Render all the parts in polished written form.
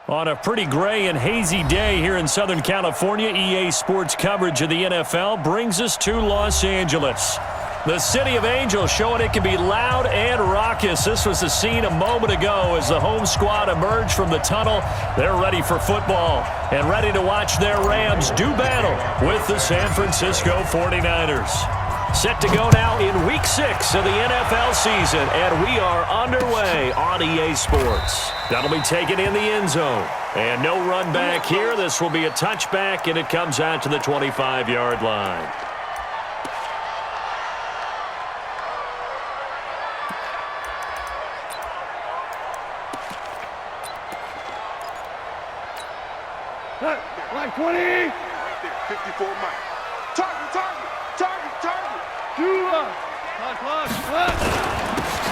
On a pretty gray and hazy day here in Southern California, EA Sports coverage of the NFL brings us to Los Angeles. The City of Angels showing it can be loud and raucous. This was the scene a moment ago as the home squad emerged from the tunnel. They're ready for football and ready to watch their Rams do battle with the San Francisco 49ers. Set to go now in Week 6 of the NFL season, and we are underway on EA Sports. That'll be taken in the end zone. And no run back here. This will be a touchback, and it comes out to the 25-yard line. Line 20. Right there, 54 Mike. Target.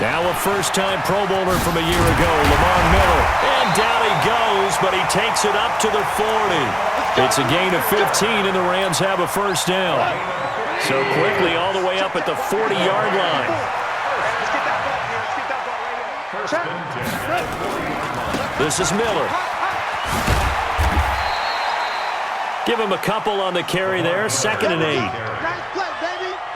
Now a first-time Pro Bowler from a year ago, Lamar Miller. And down he goes, but he takes it up to the 40. It's a gain of 15, and the Rams have a first down. So quickly all the way up at the 40-yard line. This is Miller. Give him a couple on the carry there, 2nd and 8.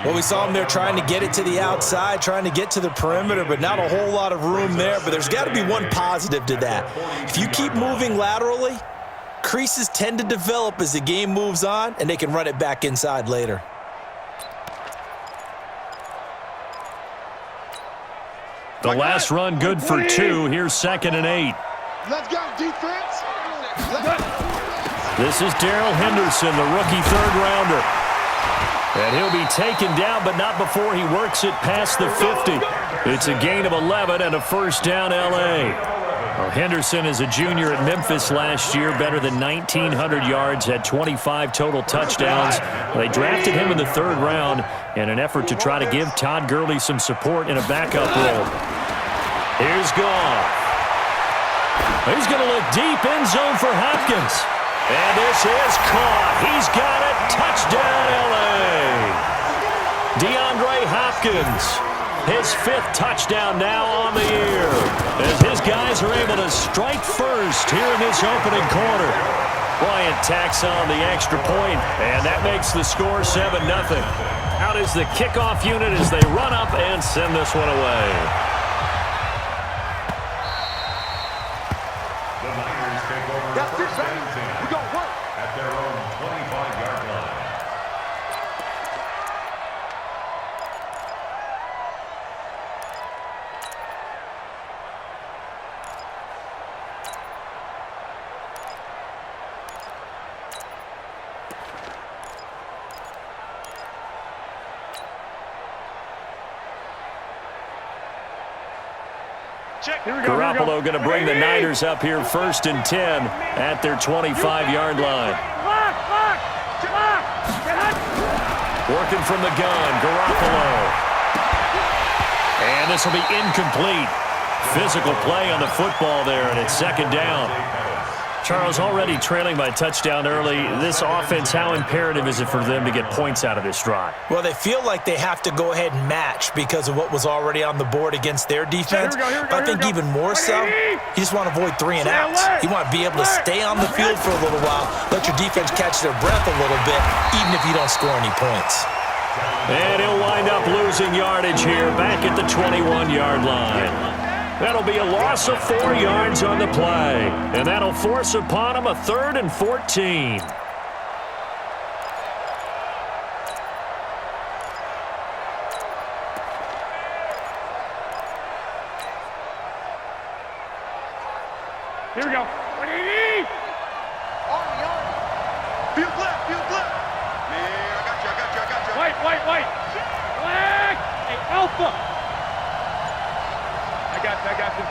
Well, we saw him there trying to get it to the outside, trying to get to the perimeter, but not a whole lot of room there. But there's got to be one positive to that. If you keep moving laterally, creases tend to develop as the game moves on, and they can run it back inside later. The last run good for 2. Here's 2nd and 8. Let's go, defense. This is Darrell Henderson, the rookie third-rounder. And he'll be taken down, but not before he works it past the 50. It's a gain of 11 and a first down L.A. Well, Henderson is a junior at Memphis last year, better than 1,900 yards, had 25 total touchdowns. They drafted him in the 3rd round in an effort to try to give Todd Gurley some support in a backup role. Here's Goff. He's going to look deep, end zone for Hopkins. And this is caught. He's got it. Touchdown, L.A. DeAndre Hopkins, his 5th touchdown now on the year, as his guys are able to strike first here in this opening quarter. Bryant tacks on the extra point, and that makes the score 7-0. Out is the kickoff unit as they run up and send this one away. That's it, baby. We gon' work at their own 25-yard line. Garoppolo going to bring the Niners up here 1st and 10 at their 25-yard line. Working from the gun, Garoppolo. And this will be incomplete. Physical play on the football there, and it's 2nd down. Charles, already trailing by touchdown early. This offense, how imperative is it for them to get points out of this drive? Well, they feel like they have to go ahead and match because of what was already on the board against their defense. But I think even more so, you just want to avoid 3 and outs. You want to be able to stay on the field for a little while, let your defense catch their breath a little bit, even if you don't score any points. And he'll wind up losing yardage here back at the 21-yard line. That'll be a loss of 4 yards on the play. And that'll force upon him a 3rd and 14. Here we go. 180. Field left. Man, I got you. White. Black. Hey, Alpha. I got you.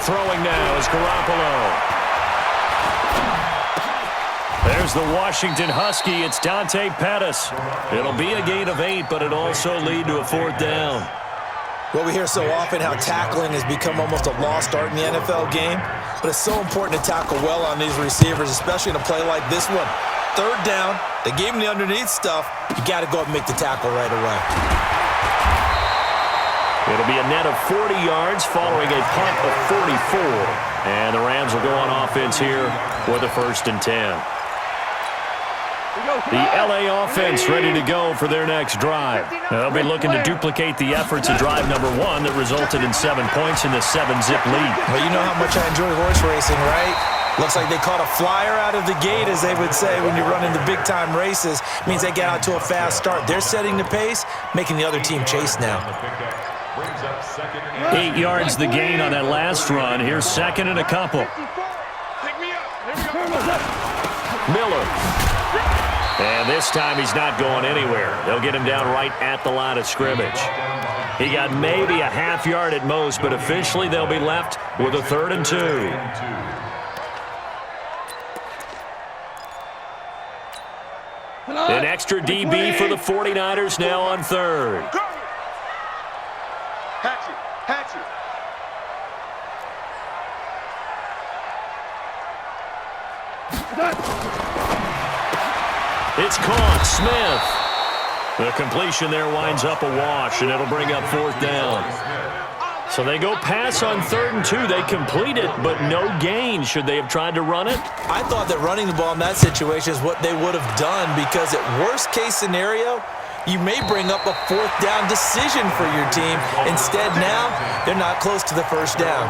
Throwing now is Garoppolo. There's the Washington Husky. It's Dante Pettis. It'll be a gain of 8, but it also lead to a 4th down. Well, we hear so often how tackling has become almost a lost art in the NFL game, but it's so important to tackle well on these receivers, especially in a play like this one. 3rd down, they gave him the underneath stuff. You got to go up and make the tackle right away. It'll be a net of 40 yards following a punt of 44. And the Rams will go on offense here with a 1st and 10. The LA offense ready to go for their next drive. They'll be looking to duplicate the efforts of drive number 1 that resulted in 7 points in the 7-zip lead. Well, you know how much I enjoy horse racing, right? Looks like they caught a flyer out of the gate, as they would say, when you're running the big-time races. Means they get out to a fast start. They're setting the pace, making the other team chase now. 8 yards the gain on that last run. Here's 2nd and a couple. Miller. And this time he's not going anywhere. They'll get him down right at the line of scrimmage. He got maybe a half yard at most, but officially they'll be left with a 3rd and 2. An extra DB for the 49ers now on 3rd. It's caught. Smith. The completion there winds up a wash, and it'll bring up 4th down. So they go pass on 3rd and 2. They complete it, but no gain. Should they have tried to run it? I thought that running the ball in that situation is what they would have done, because at worst-case scenario, you may bring up a 4th down decision for your team. Instead, now, they're not close to the 1st down.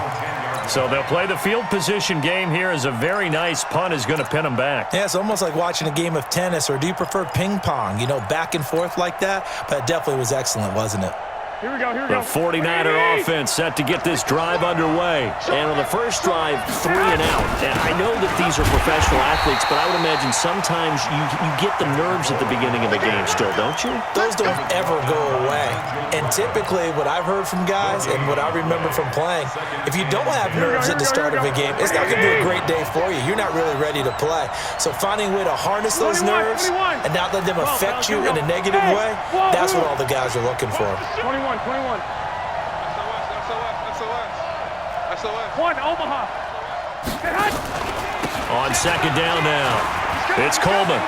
So they'll play the field position game here, as a very nice punt is going to pin them back. Yeah, it's almost like watching a game of tennis, or do you prefer ping pong? You know, back and forth like that? But it definitely was excellent, wasn't it? Here we go, here we go. The 49er offense set to get this drive underway. And on the first drive, 3 and out. And I know that these are professional athletes, but I would imagine sometimes you get the nerves at the beginning of the game still, don't you? Those don't ever go away. And typically, what I've heard from guys and what I remember from playing, if you don't have nerves at the start of a game, it's not going to be a great day for you. You're not really ready to play. So finding a way to harness those nerves and not let them affect you in a negative way, that's what all the guys are looking for. 21. SOS. 1, Omaha. On 2nd down now, it's Coleman.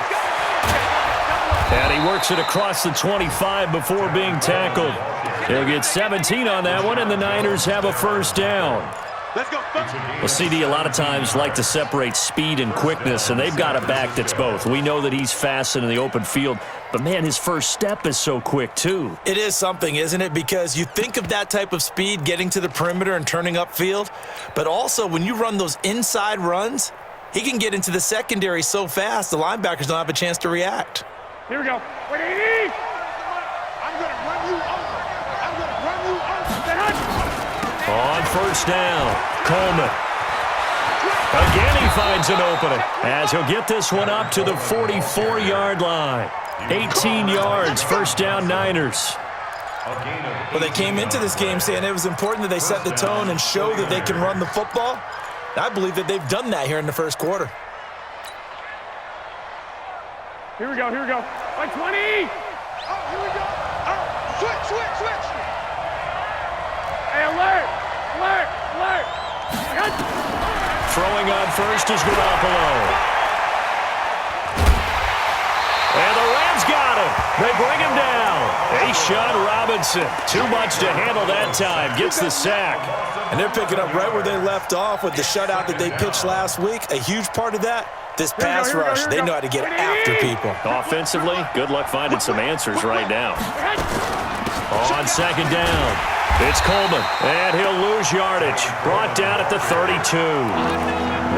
And he works it across the 25 before being tackled. He'll get 17 on that one, and the Niners have a 1st down. Let's go. Well, CD, a lot of times like to separate speed and quickness, and they've got a back that's both. We know that he's fast in the open field, but, man, his first step is so quick, too. It is something, isn't it? Because you think of that type of speed getting to the perimeter and turning upfield, but also when you run those inside runs, he can get into the secondary so fast the linebackers don't have a chance to react. Here we go. Wait, I'm going to run you over. On 1st down, Coleman. Again, he finds an opening, as he'll get this one up to the 44-yard line. 18 yards, 1st down, Niners. Well, they came into this game saying it was important that they set the tone and show that they can run the football. I believe that they've done that here in the 1st quarter. Here we go. Like 20. Oh, here we go. Oh, switch. Hey, alert. Throwing on 1st is Garoppolo. And the Rams got him. They bring him down. A'Shawn Robinson, too much to handle that time, gets the sack. And they're picking up right where they left off with the shutout that they pitched last week. A huge part of that, this pass rush. They know how to get after people. Offensively, good luck finding some answers right now. On 2nd down, it's Coleman, and he'll lose yardage. Brought down at the 32.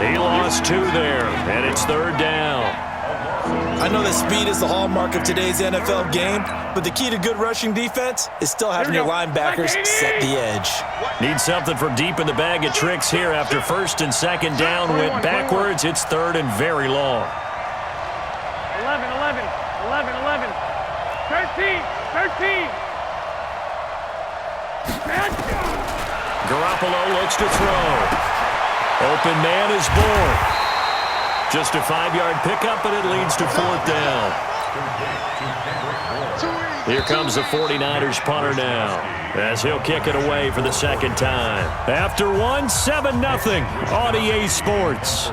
He lost 2 there, and it's 3rd down. I know that speed is the hallmark of today's NFL game, but the key to good rushing defense is still having your linebackers set the edge. Need something from deep in the bag of tricks here after 1st and 2nd down went backwards. It's 3rd and very long. 11. 13. Garoppolo looks to throw. Open man is born. Just a 5-yard pickup, and it leads to 4th down. Here comes the 49ers punter now, as he'll kick it away for the 2nd time. After 1, 7-0 on EA Sports.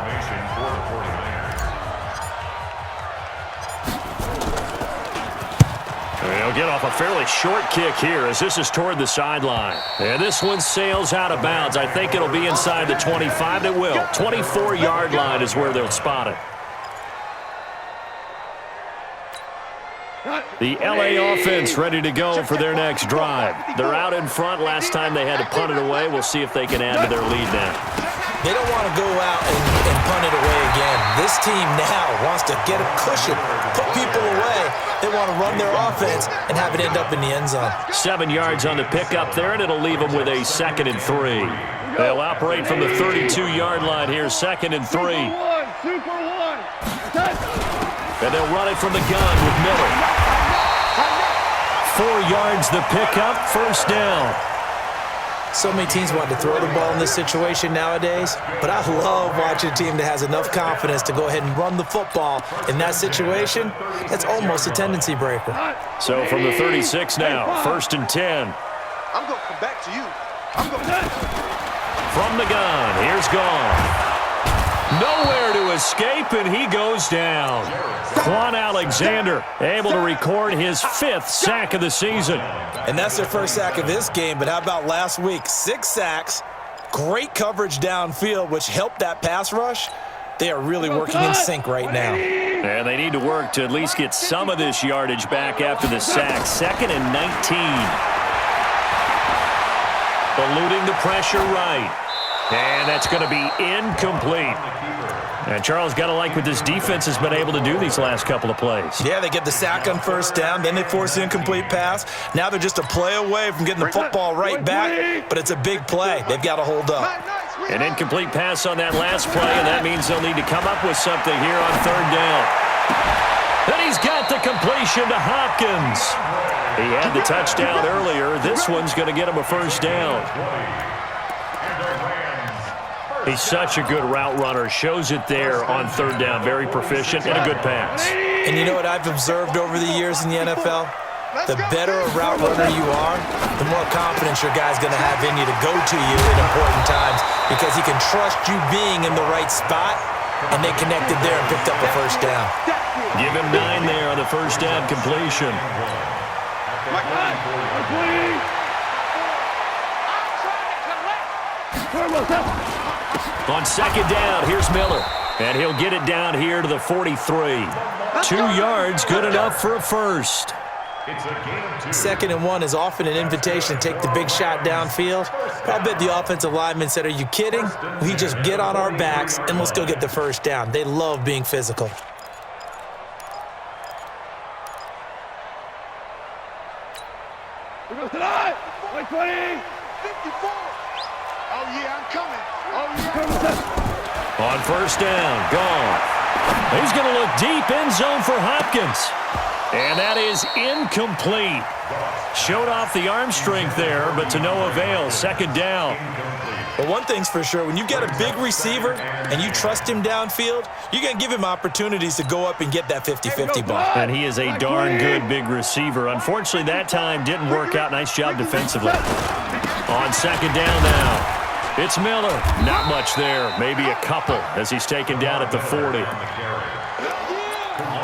They'll get off a fairly short kick here as this is toward the sideline. And this one sails out of bounds. I think it'll be inside the 25. It will. 24-yard line is where they'll spot it. The LA offense ready to go for their next drive. They're out in front. Last time they had to punt it away. We'll see if they can add to their lead now. They don't want to go out and punt it away again. This team now wants to get a cushion, put people away. They want to run their offense and have it end up in the end zone. 7 yards on the pickup there, and it'll leave them with a 2nd and 3. They'll operate from the 32-yard line here, 2nd and 3. Super one. And they'll run it from the gun with Miller. 4 yards the pickup, 1st down. So many teams want to throw the ball in this situation nowadays, but I love watching a team that has enough confidence to go ahead and run the football in that situation. That's almost a tendency breaker. So from the 36 now, 1st and 10. I'm going to come back to you. I'm going From the gun, here's Gone. Nowhere to escape, and he goes down. Quan Alexander able to record his 5th sack of the season. And that's their first sack of this game, but how about last week? 6 sacks, great coverage downfield, which helped that pass rush. They are really working in sync right now. And they need to work to at least get some of this yardage back after the sack. 2nd and 19. Eluding the pressure right. And that's going to be incomplete. And Charles, got to like what this defense has been able to do these last couple of plays. Yeah, they get the sack on 1st down, then they force the incomplete pass. Now they're just a play away from getting the football right back, but it's a big play. They've got to hold up. An incomplete pass on that last play, and that means they'll need to come up with something here on 3rd down. And he's got the completion to Hopkins. He had the touchdown earlier. This one's going to get him a 1st down. He's such a good route runner. Shows it there on 3rd down. Very proficient and a good pass. And you know what I've observed over the years in the NFL? The better a route runner you are, the more confidence your guy's going to have in you to go to you in important times because he can trust you being in the right spot, and they connected there and picked up a 1st down. Give him 9 there on the 1st down completion. On 2nd down, here's Miller. And he'll get it down here to the 43. 2 yards, good enough for a 1st. 2nd and 1 is often an invitation to take the big shot downfield. I bet the offensive lineman said, are you kidding? We just get on our backs and let's go get the 1st down. They love being physical. We go tonight. 20. 54. Oh, yeah, I'm coming. Oh, yeah. On 1st down, Gone. He's going to look deep, end zone for Hopkins. And that is incomplete. Showed off the arm strength there, but to no avail. 2nd down. But one thing's for sure, when you've got a big receiver and you trust him downfield, you're going to give him opportunities to go up and get that 50-50 ball. And he is a darn good big receiver. Unfortunately, that time didn't work out. Nice job defensively. On 2nd down now. It's Miller. Not much there. Maybe a couple as he's taken down at the 40.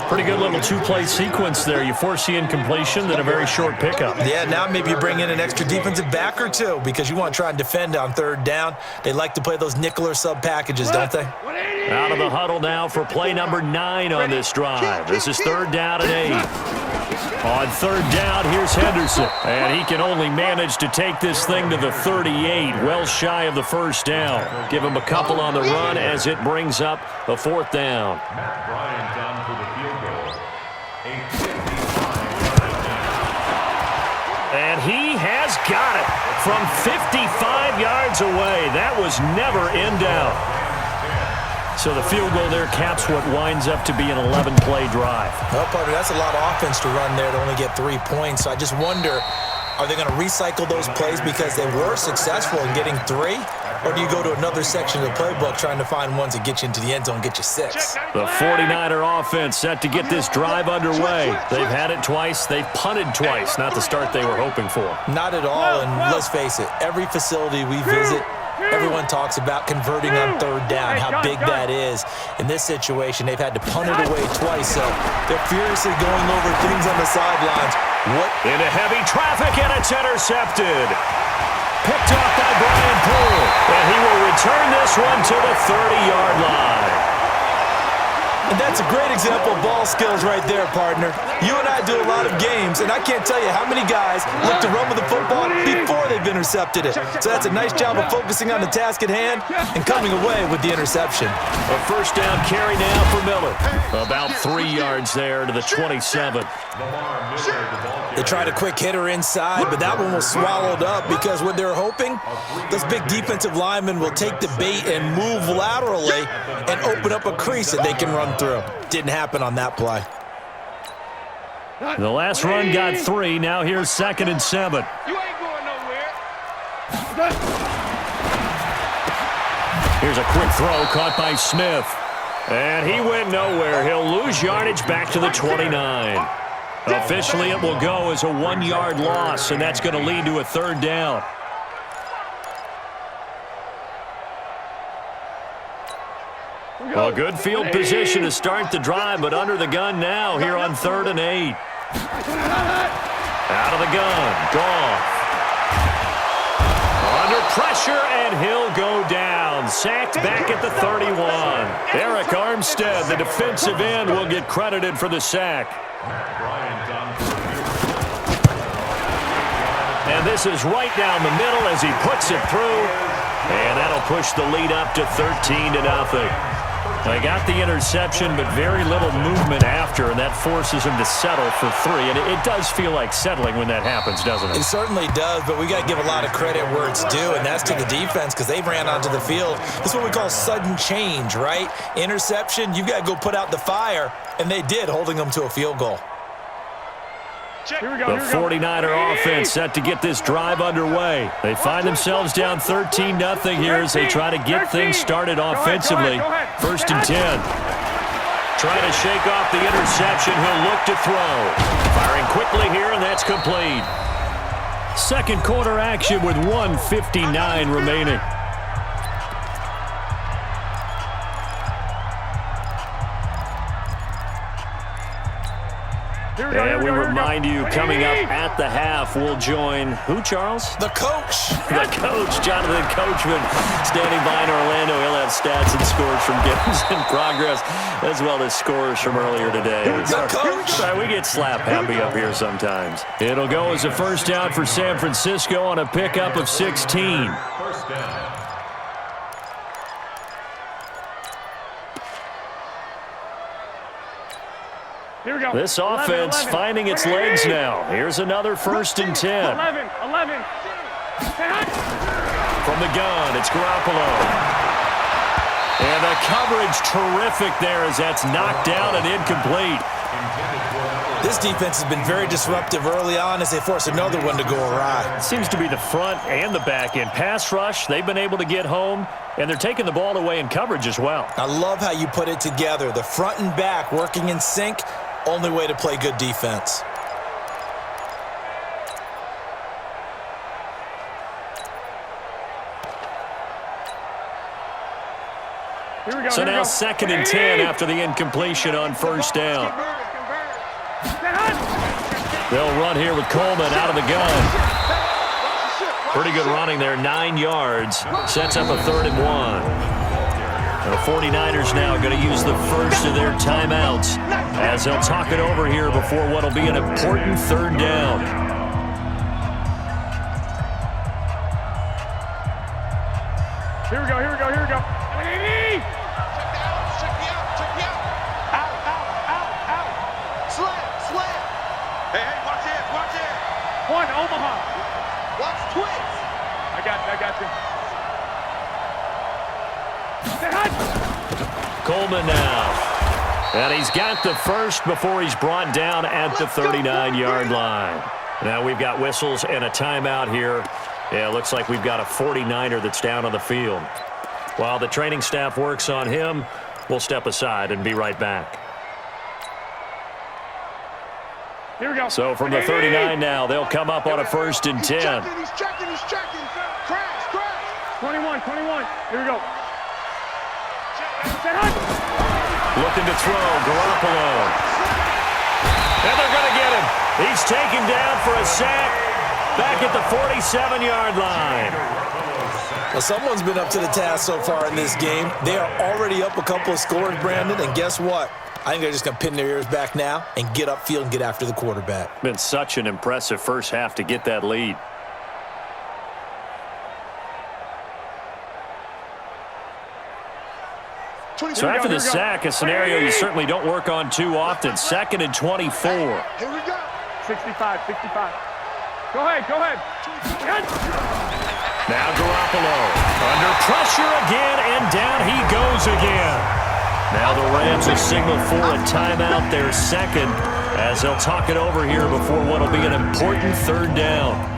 Pretty good little 2-play sequence there. You force the incompletion, then a very short pickup. Yeah, now maybe you bring in an extra defensive back or two because you want to try and defend on 3rd down. They like to play those nickel or sub packages, don't they? Out of the huddle now for play number 9 on this drive. This is 3rd down and 8. On 3rd down, here's Henderson. And he can only manage to take this thing to the 38, well shy of the 1st down. Give him a couple on the run as it brings up the 4th down. Matt Bryant down for the field goal. A 55-yard And he has got it from 55 yards away. That was never in doubt. So the field goal there caps what winds up to be an 11-play drive. Well, partner, that's a lot of offense to run there to only get 3 points. So I just wonder, are they going to recycle those plays because they were successful in getting 3? Or do you go to another section of the playbook trying to find ones that get you into the end zone and get you 6? The 49er offense set to get this drive underway. They've had it twice. They've punted twice. Not the start they were hoping for. Not at all, and let's face it, every facility we visit, Everyone talks about converting on third down, how big that is. In this situation, they've had to punt it away twice, so they're furiously going over things on the sidelines. Into heavy traffic, and it's intercepted. Picked off by Brian Poole, and he will return this one to the 30-yard line. And that's a great example of ball skills right there, partner. You and I do a lot of games, and I can't tell you how many guys look to run with the football before they've intercepted it. So that's a nice job of focusing on the task at hand and coming away with the interception. A first down carry now for Miller. About 3 yards there to the 27. They tried a quick hitter inside, but that one was swallowed up because what they're hoping, those big defensive linemen will take the bait and move laterally and open up a crease that they can run through. Didn't happen on that play. The last run got 3. Now here's 2nd and 7. You ain't going nowhere. Here's a quick throw caught by Smith. And he went nowhere. He'll lose yardage back to the 29. Officially, it will go as a 1-yard loss, and that's going to lead to a 3rd down. A good field position to start the drive, but under the gun now here on 3rd and 8. Out of the gun, Goff. Under pressure, and he'll go down. Sacked back at the 31. Eric Armstead, the defensive end, will get credited for the sack. And this is right down the middle as he puts it through. And that'll push the lead up to 13-0. They got the interception, but very little movement after, and that forces him to settle for 3. And it does feel like settling when that happens, doesn't it? It certainly does, but we got to give a lot of credit where it's due, and that's to the defense because they ran onto the field. This is what we call sudden change, right? Interception, you've got to go put out the fire, and they did, holding them to a field goal. The 49er offense set to get this drive underway. They find themselves down 13-0 here as they try to get things started offensively. 1st and 10. Trying to shake off the interception. He'll look to throw. Firing quickly here, and that's complete. Second quarter action with 1:59 remaining. And we remind you, coming up at the half, we'll join who, Charles? The coach. The coach, Jonathan Coachman, standing by in Orlando. He'll have stats and scores from games in progress, as well as scores from earlier today. The coach. Sorry, we get slap happy up here sometimes. It'll go as a first down for San Francisco on a pickup of 16. First down. Here we go. This offense 11. Finding its legs now. Here's another 1st and 10. 11. From the gun, it's Garoppolo. And the coverage terrific there as that's knocked down and incomplete. This defense has been very disruptive early on as they force another one to go awry. Seems to be the front and the back end. Pass rush, they've been able to get home, and they're taking the ball away in coverage as well. I love how you put it together. The front and back working in sync. Only way to play good defense. So now 2nd and 10 after the incompletion on 1st down. They'll run here with Coleman out of the gun. Pretty good running there, 9 yards. Sets up a 3rd and 1. The 49ers now going to use the first of their timeouts as they'll talk it over here before what will be an important 3rd down. Here we go. Check me out. Out. Slam. Hey, watch it. One, Omaha. Watch twins. I got you. Coleman now. And he's got the first before he's brought down at the 39-yard line. Now we've got whistles and a timeout here. Yeah, it looks like we've got a 49er that's down on the field. While the training staff works on him, we'll step aside and be right back. Here we go. So from the 39 now, they'll come up on a 1st and 10. He's checking. Crash. 21, 21. Here we go. Set hunt. Looking to throw, Garoppolo. And they're going to get him. He's taken down for a sack back at the 47-yard line. Well, someone's been up to the task so far in this game. They are already up a couple of scores, Brandon, and guess what? I think they're just going to pin their ears back now and get upfield and get after the quarterback. Been such an impressive first half to get that lead. So after the sack, a scenario you certainly don't work on too often. 2nd and 24. Here we go. 65, 65. Go ahead, go ahead. Now Garoppolo under pressure again, and down he goes again. Now the Rams will signal for a timeout, their second, as they'll talk it over here before what will be an important 3rd down.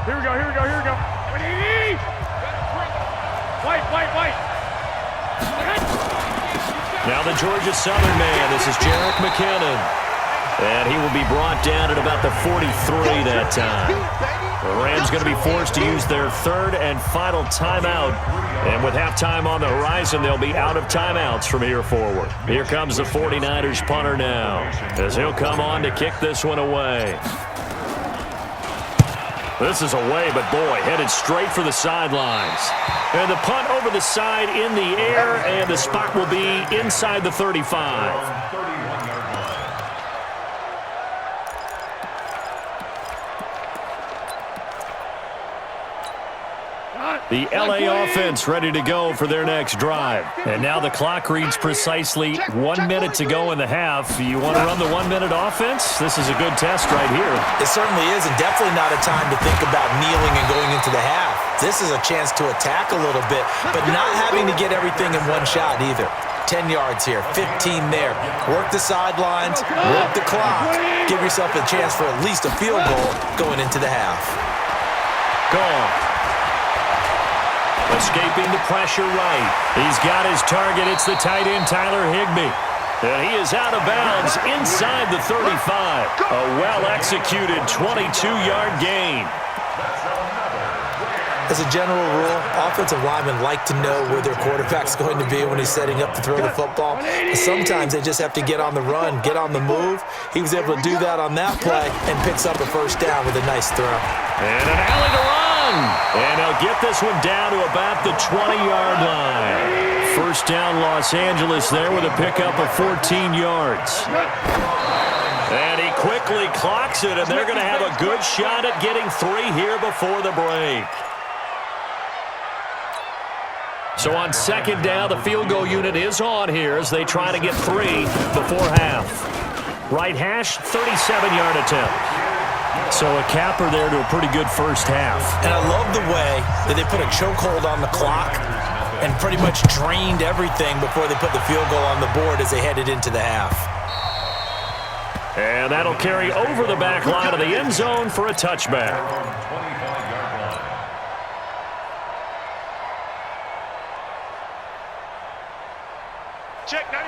Here we go, here we go, here we go. White. Now the Georgia Southern man, this is Jerick McKinnon. And he will be brought down at about the 43 that time. The Rams going to be forced to use their 3rd and final timeout. And with halftime on the horizon, they'll be out of timeouts from here forward. Here comes the 49ers punter now, as he'll come on to kick this one away. This is away, but boy, headed straight for the sidelines. And the punt over the side in the air, and the spot will be inside the 35. The LA offense ready to go for their next drive. And now the clock reads precisely 1 minute to go in the half. You want to run the 1 minute offense? This is a good test right here. It certainly is, and definitely not a time to think about kneeling and going into the half. This is a chance to attack a little bit, but not having to get everything in one shot either. 10 yards here, 15 there. Work the sidelines, work the clock. Give yourself a chance for at least a field goal going into the half. Gone. Escaping the pressure right. He's got his target. It's the tight end, Tyler Higbee. And he is out of bounds inside the 35. A well-executed 22-yard gain. As a general rule, offensive linemen like to know where their quarterback's going to be when he's setting up to throw the football. But sometimes they just have to get on the run, get on the move. He was able to do that on that play and picks up a 1st down with a nice throw. And an alley to run. And they'll get this one down to about the 20-yard line. 1st down, Los Angeles there with a pickup of 14 yards. And he quickly clocks it, and they're going to have a good shot at getting 3 here before the break. So on 2nd down, the field goal unit is on here as they try to get 3 before half. Right hash, 37-yard attempt. So a capper there to a pretty good first half. And I love the way that they put a chokehold on the clock and pretty much drained everything before they put the field goal on the board as they headed into the half. And that'll carry over the back line of the end zone for a touchback.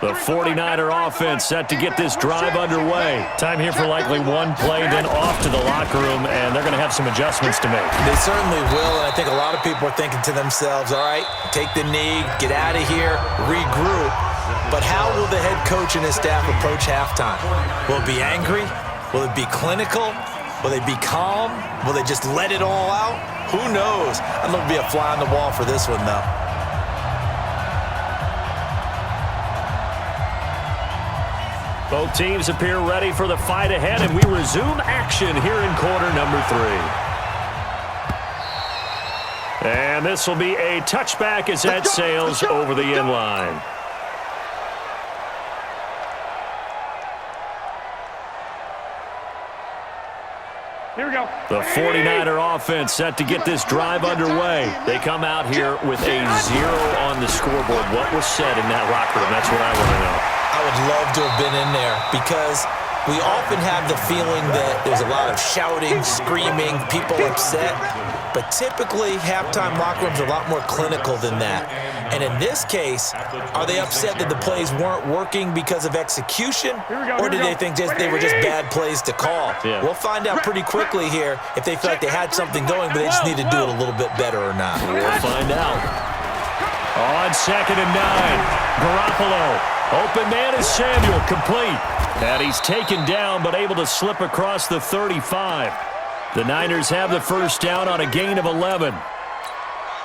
The 49er offense set to get this drive underway. Time here for likely one play, then off to the locker room, and they're going to have some adjustments to make. They certainly will, and I think a lot of people are thinking to themselves, all right, take the knee, get out of here, regroup. But how will the head coach and his staff approach halftime? Will it be angry? Will it be clinical? Will they be calm? Will they just let it all out? Who knows? I'd love to be a fly on the wall for this one, though. Both teams appear ready for the fight ahead, and we resume action here in quarter number 3. And this will be a touchback as that sails over the end line. Here we go. The 49er offense set to get this drive underway. They come out here with a 0 on the scoreboard. What was said in that locker room? That's what I want to know. I would love to have been in there because We often have the feeling that there's a lot of shouting, screaming, people upset, but typically halftime locker rooms are a lot more clinical than that. And in this case, are they upset that the plays weren't working because of execution, or did they think they were just bad plays to call? Yeah. We'll find out pretty quickly here if they feel like they had something going, but they just need to do it a little bit better or not. We'll find out. On 2nd and 9, Garoppolo. Open man is Samuel, complete. And he's taken down, but able to slip across the 35. The Niners have the first down on a gain of 11.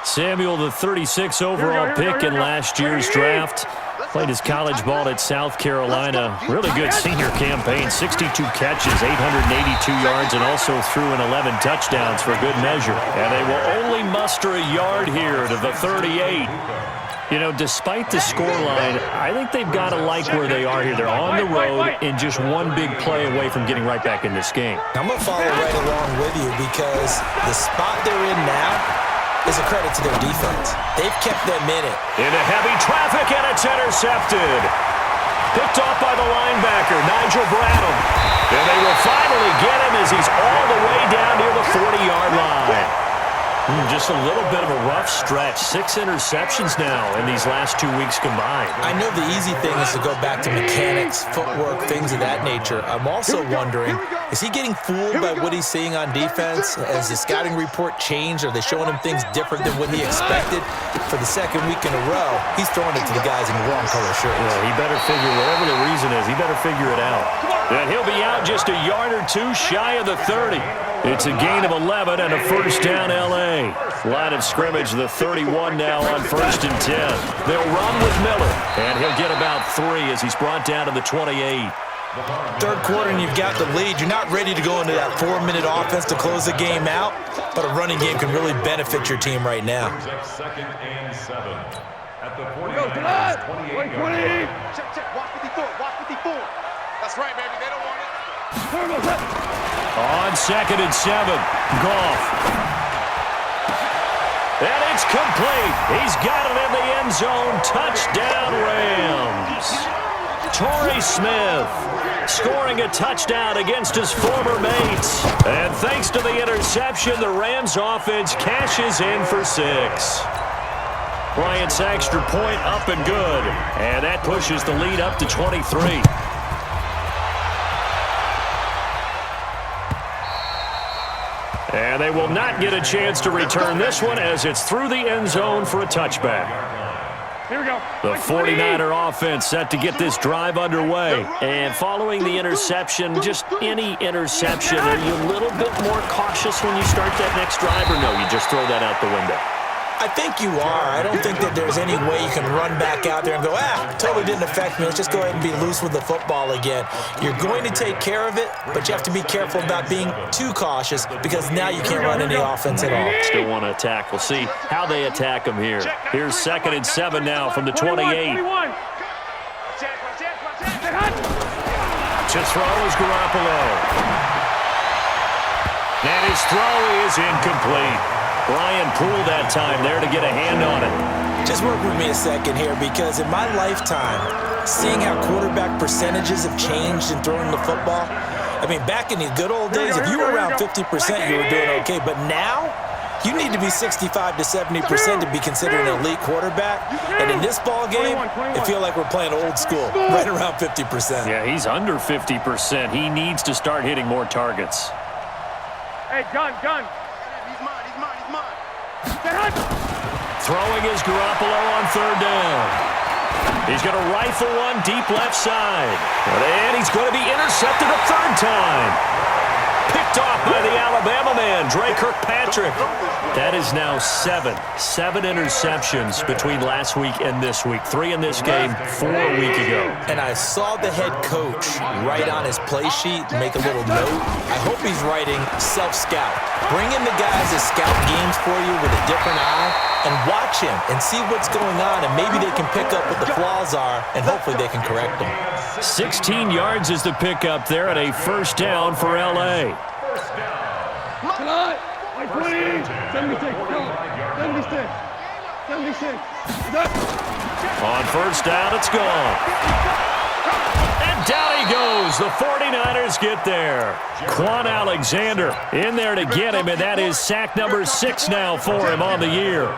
Samuel, the 36 overall pick in last year's draft. Played his college ball at South Carolina. Really good senior campaign, 62 catches, 882 yards, and also threw in 11 touchdowns for good measure. And they will only muster a yard here to the 38. You know, despite the scoreline, I think they've got to like where they are here. They're on the road and just one big play away from getting right back in this game. I'm going to follow right along with you because the spot they're in now is a credit to their defense. They've kept them in it. Into heavy traffic, and it's intercepted. Picked off by the linebacker, Nigel Bradham. And they will finally get him as he's all the way down near the 40-yard line. Just a little bit of a rough stretch. 6 interceptions now in these last 2 weeks combined. I know the easy thing is to go back to mechanics, footwork, things of that nature. I'm also wondering, is he getting fooled by what he's seeing on defense? Has the scouting report changed? Are they showing him things different than what he expected? For the second week in a row, he's throwing it to the guys in the wrong color shirts. Yeah, he better figure, whatever the reason is, he better figure it out. And he'll be out just a yard or two shy of the 30. It's a gain of 11 and a first down L.A. Line of scrimmage, the 31 now on 1st and 10. They'll run with Miller, and he'll get about 3 as he's brought down to the 28. Third quarter and you've got the lead. You're not ready to go into that 4-minute offense to close the game out, but a running game can really benefit your team right now. 2nd and 7. At the 20. 48. Check. Watch 54. Watch 54. That's right, baby. They don't want it. On 2nd and 7, Goff. And it's complete. He's got it in the end zone. Touchdown, Rams. Torrey Smith scoring a touchdown against his former mates. And thanks to the interception, the Rams offense cashes in for 6. Bryant's extra point up and good. And that pushes the lead up to 23. And they will not get a chance to return this one as it's through the end zone for a touchback. Here we go. The 49er offense set to get this drive underway. And following the interception, just any interception, are you a little bit more cautious when you start that next drive, or no, you just throw that out the window? I think you are. I don't think that there's any way you can run back out there and go, totally didn't affect me. Let's just go ahead and be loose with the football again. You're going to take care of it, but you have to be careful about being too cautious because now you can't run any offense at all. Still want to attack. We'll see how they attack him here. Here's 2nd and 7 now from the 28. To throw is Garoppolo. And his throw is incomplete. Brian Poole that time there to get a hand on it. Just work with me a second here because in my lifetime, seeing how quarterback percentages have changed in throwing the football, I mean, back in the good old days, if you were around 50%, you were doing okay. But now, you need to be 65 to 70% to be considered an elite quarterback. And in this ball game, it feels like we're playing old school, right around 50%. Yeah, he's under 50%. He needs to start hitting more targets. Hey, gun. Throwing is Garoppolo on 3rd down. He's going to rifle one deep left side. And he's going to be intercepted a 3rd time. Picked off by the Alabama man, Dre Kirkpatrick. That is now 7 interceptions between last week and this week. 3 in this game, 4 a week ago. And I saw the head coach write on his play sheet, make a little note. I hope he's writing self-scout. Bring in the guys that scout games for you with a different eye and watch him and see what's going on, and maybe they can pick up what the flaws are, and hopefully they can correct them. 16 yards is the pickup there at a first down for L.A. 76. 76. On first down, it's gone. And down he goes. The 49ers get there. Quan Alexander in there to get him, and that is sack number 6 now for him on the year.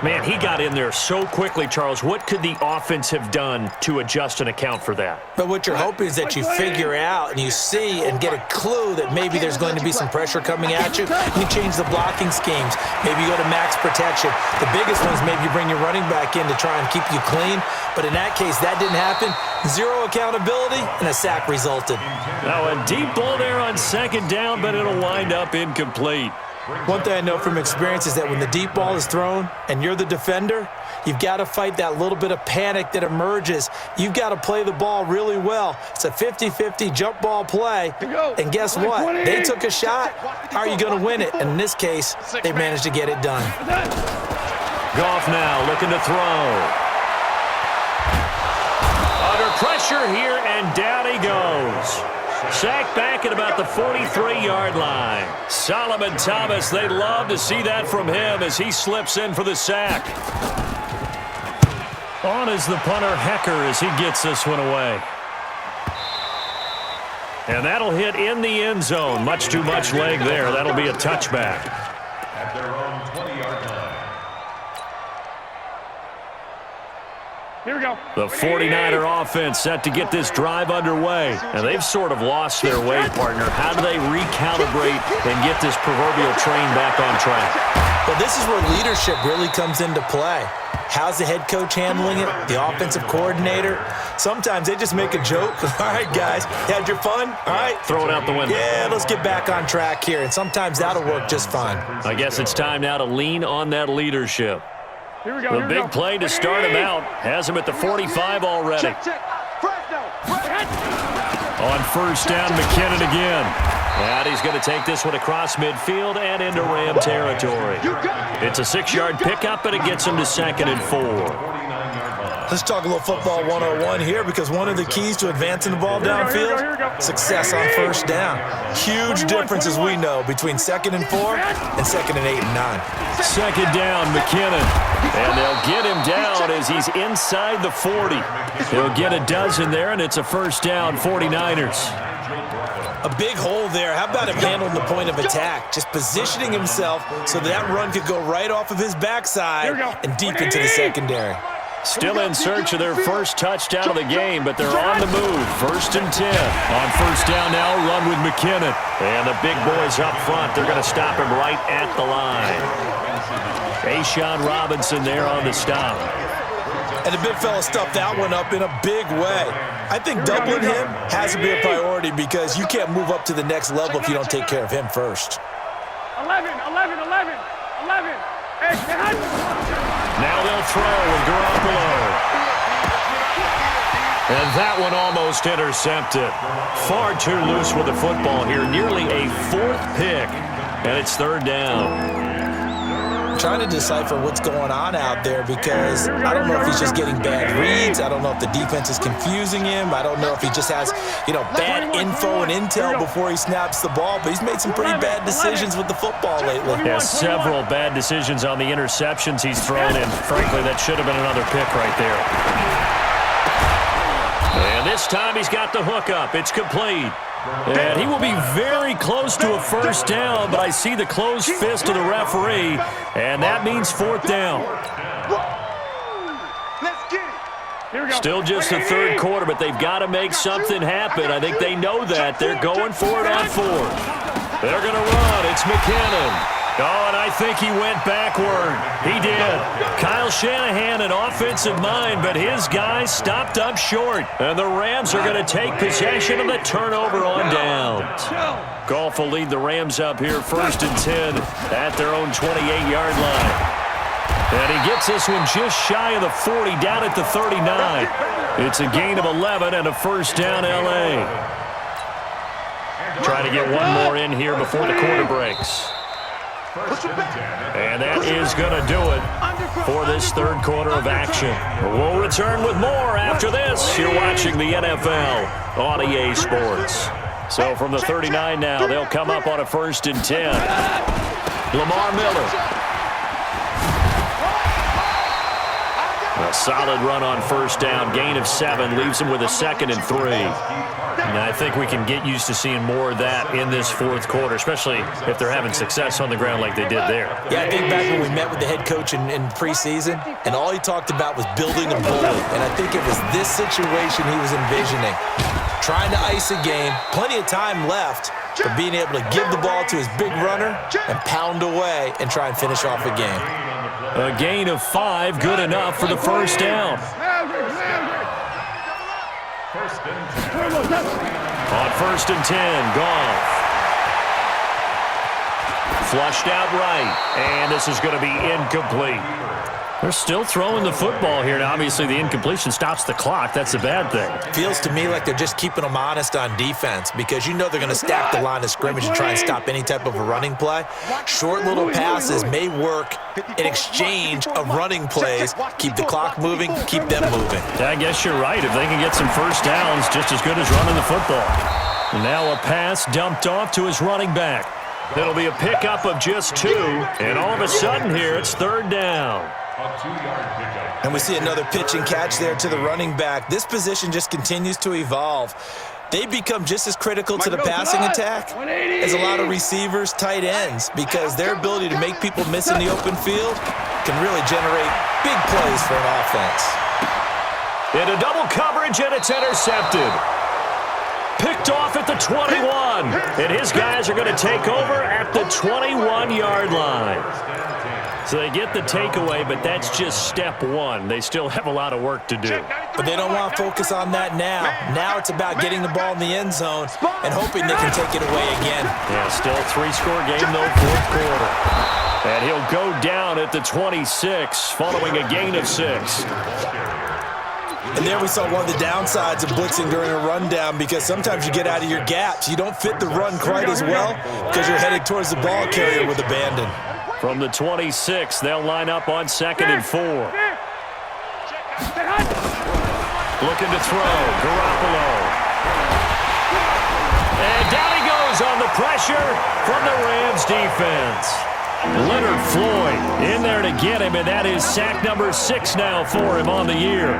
Man, he got in there so quickly, Charles. What could the offense have done to adjust and account for that? But what you're hoping is that you figure out and you see and get a clue that maybe there's going to be some pressure coming at you. You change the blocking schemes. Maybe you go to max protection. The biggest one is maybe you bring your running back in to try and keep you clean. But in that case, that didn't happen. Zero accountability, and a sack resulted. Now a deep ball there on second down, but it'll wind up incomplete. One thing I know from experience is that when the deep ball is thrown and you're the defender, you've got to fight that little bit of panic that emerges. You've got to play the ball really well. It's a 50-50 jump ball play. And guess what? They took a shot. How are you going to win it? And in this case, they managed to get it done. Goff now looking to throw. Under pressure here, and down he goes. Sacked back at about the 43-yard line. Solomon Thomas, they'd love to see that from him as he slips in for the sack. On is the punter, Hecker, as he gets this one away. And that'll hit in the end zone. Much too much leg there. That'll be a touchback. At their own 20-yard line. Here we go. The 49er offense set to get this drive underway. And they've sort of lost their way, partner. How do they recalibrate and get this proverbial train back on track? Well, this is where leadership really comes into play. How's the head coach handling it? The offensive coordinator? Sometimes they just make a joke. All right, guys, you had your fun? All right. Throw it out the window. Yeah, let's get back on track here. And sometimes that'll work just fine. I guess it's time now to lean on that leadership. Here we go. The big play to start him out. Has him at the 45 already. On first down, McKinnon again. And he's going to take this one across midfield and into Ram territory. It's a 6-yard pickup, and it gets him to 2nd and 4. Let's talk a little football 101 here, because one of the keys to advancing the ball downfield, success on first down. Huge difference, as we know, between 2nd and 4 and 2nd and 8 and 9. 2nd down, McKinnon. And they'll get him down as he's inside the 40. He'll get a dozen there, and it's a first down, 49ers. A big hole there. How about him handling the point of attack? Just positioning himself so that run could go right off of his backside and deep into the secondary. Still in search of their first touchdown of the game, but they're on the move. 1st and 10. On first down now, run with McKinnon. And the big boys up front, they're going to stop him right at the line. A'Shawn Robinson there on the stop. And the big fella stuffed that one up in a big way. I think doubling him has to be a priority, because you can't move up to the next level if you don't take care of him first. 11. Now they'll throw with Garoppolo. And that one almost intercepted. Far too loose with the football here. Nearly a 4th pick. And it's 3rd down. Trying to decipher what's going on out there, because I don't know if he's just getting bad reads. I don't know if the defense is confusing him. I don't know if he just has, bad info and intel before he snaps the ball. But he's made some pretty bad decisions with the football lately. Yeah, several bad decisions on the interceptions he's thrown in. Frankly, that should have been another pick right there. And this time he's got the hook up. It's complete. And he will be very close to a first down, but I see the closed fist of the referee, and that means 4th down. Still just the 3rd quarter, but they've got to make something happen. I think they know that. They're going for it on 4th. They're going to run. It's McKinnon. Oh, and I think he went backward. He did. Kyle Shanahan, an offensive mind, but his guys stopped up short. And the Rams are going to take possession of the turnover on downs. Goff will lead the Rams up here 1st and 10 at their own 28-yard line. And he gets this one just shy of the 40, down at the 39. It's a gain of 11 and a first down, L.A. Trying to get one more in here before the quarter breaks. And that is going to do it for this 3rd quarter of action. We'll return with more after this. You're watching the NFL on EA Sports. So from the 39 now, they'll come up on a 1st and 10. Lamar Miller. A solid run on first down. Gain of 7 leaves him with a 2nd and 3. And I think we can get used to seeing more of that in this fourth quarter, especially if they're having success on the ground like they did there. Yeah, I think back when we met with the head coach in preseason, and all he talked about was building a bully. And I think it was this situation he was envisioning. Trying to ice a game, plenty of time left, but being able to give the ball to his big runner and pound away and try and finish off a game. A gain of 5, good enough for the first down. On 1st and 10, Goff. Flushed out right, and this is going to be incomplete. They're still throwing the football here, and obviously the incompletion stops the clock. That's a bad thing. Feels to me like they're just keeping them honest on defense because you know they're going to stack the line of scrimmage and try and stop any type of a running play. Short little passes may work in exchange of running plays. Keep the clock moving, keep them moving. Yeah, I guess you're right. If they can get some first downs, just as good as running the football. Now a pass dumped off to his running back. It'll be a pickup of just 2, and all of a sudden here it's 3rd down. And we see another pitch and catch there to the running back. This position just continues to evolve. They become just as critical to the passing attack as a lot of receivers, tight ends, because their ability to make people miss in the open field can really generate big plays for an offense. Into double coverage, and it's intercepted. Picked off at the 21, and his guys are going to take over at the 21-yard line. So they get the takeaway, but that's just step 1. They still have a lot of work to do. But they don't want to focus on that now. Now it's about getting the ball in the end zone and hoping they can take it away again. Yeah, still a 3-score game, though, fourth quarter. And he'll go down at the 26, following a gain of 6. And there we saw one of the downsides of blitzing during a rundown because sometimes you get out of your gaps. You don't fit the run quite as well because you're headed towards the ball carrier with abandon. From the 26, they'll line up on 2nd and 4. Looking to throw, Garoppolo. And down he goes on the pressure from the Rams defense. Leonard Floyd in there to get him, and that is sack number 6 now for him on the year.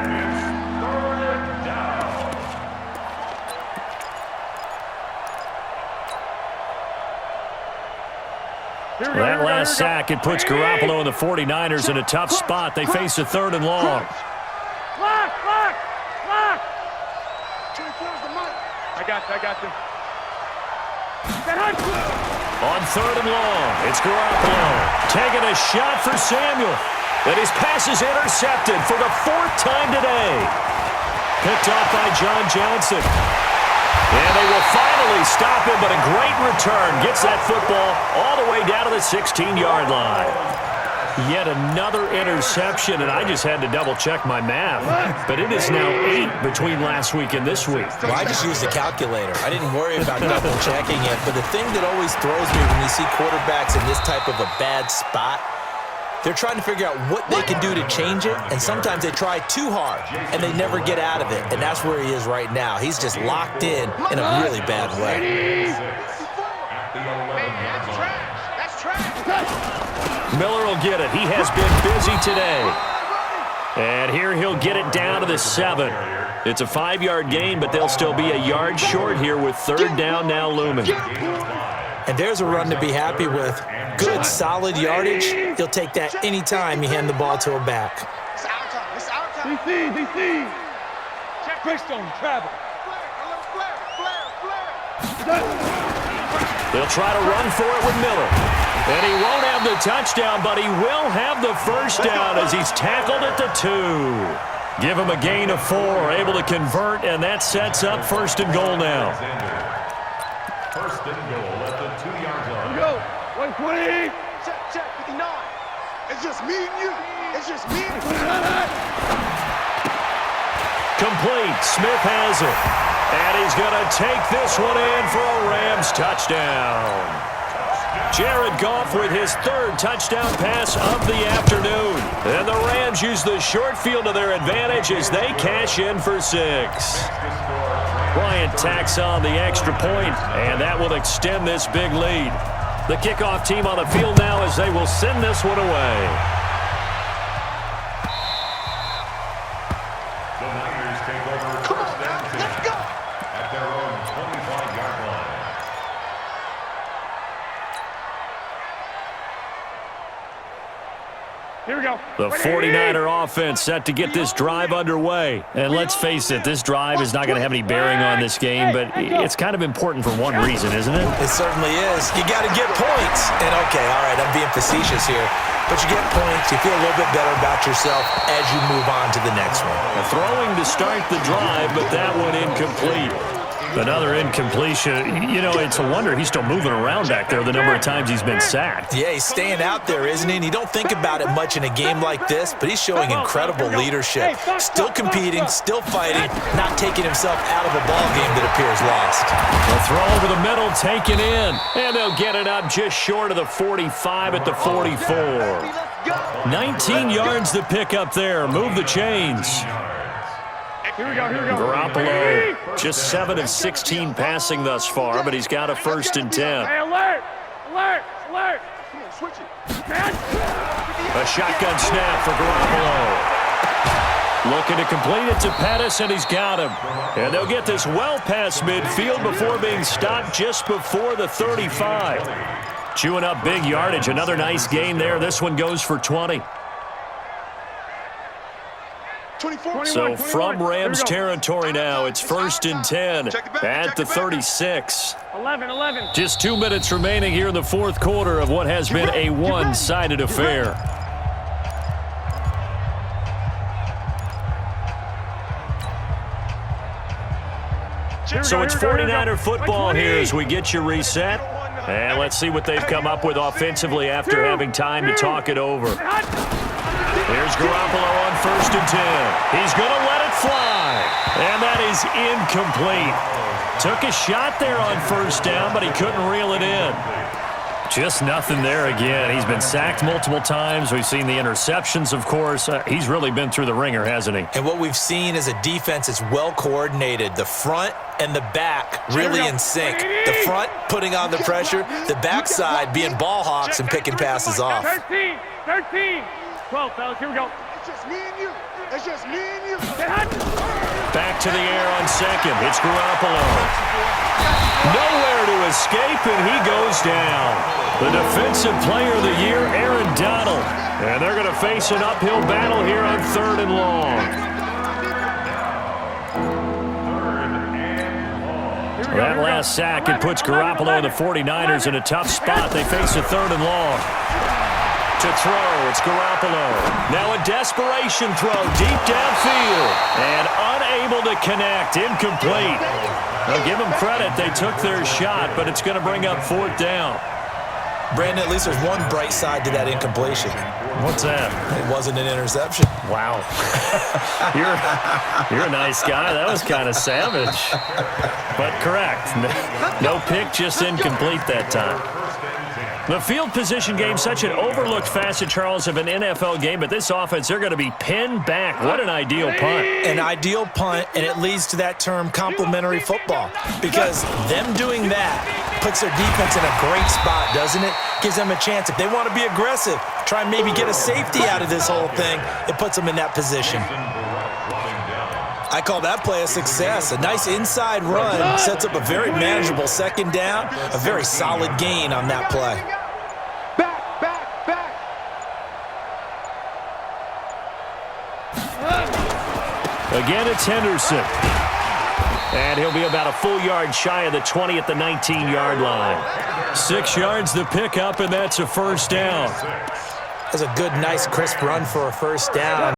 That last sack, it puts Garoppolo and the 49ers in a tough spot. They face a 3rd and long. Lock! I got you. On 3rd and long, it's Garoppolo taking a shot for Samuel. And his pass is intercepted for the 4th time today. Picked off by John Johnson. And they will finally stop him, but a great return gets that football all the way down to the 16-yard line. Yet another interception, and I just had to double-check my math. But it is now 8 between last week and this week. Well, I just used a calculator. I didn't worry about double-checking it. But the thing that always throws me when you see quarterbacks in this type of a bad spot, they're trying to figure out what they can do to change it, and sometimes they try too hard, and they never get out of it, and that's where he is right now. He's just locked in a really bad way. Miller will get it. He has been busy today. And here he'll get it down to the 7. It's a 5-yard gain, but they'll still be a yard short here with 3rd down now looming. And there's a run to be happy with. Good, solid yardage. He'll take that any time you hand the ball to a back. It's our time. DC. Check Greystone, travel. They'll try to run for it with Miller. And he won't have the touchdown, but he will have the first down as he's tackled at the 2. Give him a gain of 4, able to convert, and that sets up 1st and goal now. 1st and goal at the 2-yard line. Go. 120. Check, 59. It's just me and you. It's just me and you. Complete. Smith has it. And he's going to take this one in for a Rams touchdown. Jared Goff with his 3rd touchdown pass of the afternoon. And the Rams use the short field to their advantage as they cash in for 6. Bryant tacks on the extra point, and that will extend this big lead. The kickoff team on the field now as they will send this one away. Here we go. The 49er offense set to get this drive underway. And let's face it, this drive is not going to have any bearing on this game, but it's kind of important for one reason, isn't it? It certainly is. You got to get points. And, okay, all right, I'm being facetious here. But you get points, you feel a little bit better about yourself as you move on to the next one. Throwing to start the drive, but that one incomplete. Another incompletion. You know, it's a wonder he's still moving around back there the number of times he's been sacked. Yeah, he's staying out there, isn't he? And you don't think about it much in a game like this, but he's showing incredible leadership. Still competing, still fighting, not taking himself out of a ball game that appears lost. The throw over the middle, taken in. And they'll get it up just short of the 45 at the 44. 19 yards to pick up there. Move the chains. Here we go, here we go. Garoppolo, just 7 of 16 passing thus far, but he's got a 1st and 10. Hey, alert! Alert! Alert! Come on, switch it. Man. A shotgun snap for Garoppolo. Looking to complete it to Pettis, and he's got him. And they'll get this well past midfield before being stopped just before the 35. Chewing up big yardage. Another nice gain there. This one goes for 20. 21, So from Rams territory now, it's 1st and 10 at the 36. 11. Just 2 minutes remaining here in the fourth quarter of what has been a one-sided affair. So it's 49er football here as we get you reset. And let's see what they've come up with offensively after having time to talk it over. Here's Garoppolo on 1st and 10. He's going to let it fly. And that is incomplete. Took a shot there on 1st down, but he couldn't reel it in. Just nothing there again. He's been sacked multiple times. We've seen the interceptions, of course. He's really been through the ringer, hasn't he? And what we've seen is a defense that's well coordinated. The front and the back really in sync. The front putting on the pressure, the backside being ball hawks and picking passes off. 13. 12, fellas, here we go. It's just me and you. It's just me and you. Back to the air on 2nd. It's Garoppolo. Nowhere to escape, and he goes down. The defensive player of the year, Aaron Donald. And they're going to face an uphill battle here on 3rd and long. That last sack, it puts Garoppolo and the 49ers in a tough spot. They face a 3rd and long. To throw, it's Garoppolo. Now a desperation throw deep downfield. And unable to connect, incomplete. Now give them credit, they took their shot, but it's going to bring up 4th down. Brandon, at least there's one bright side to that incompletion. What's that? It wasn't an interception. Wow. You're a nice guy. That was kind of savage. But correct. No pick, just incomplete that time. The field position game, such an overlooked facet, Charles, of an NFL game, but this offense, they're going to be pinned back. What an ideal punt. An ideal punt, and it leads to that term complementary football, because them doing that puts their defense in a great spot, doesn't it? Gives them a chance. If they want to be aggressive, try and maybe get a safety out of this whole thing, it puts them in that position. I call that play a success. A nice inside run sets up a very manageable 2nd down, a very solid gain on that play. Back. Again, it's Henderson. And he'll be about a full yard shy of the 20 at the 19-yard line. 6 yards to pick up, and that's a 1st down. That's a good, nice, crisp run for a 1st down.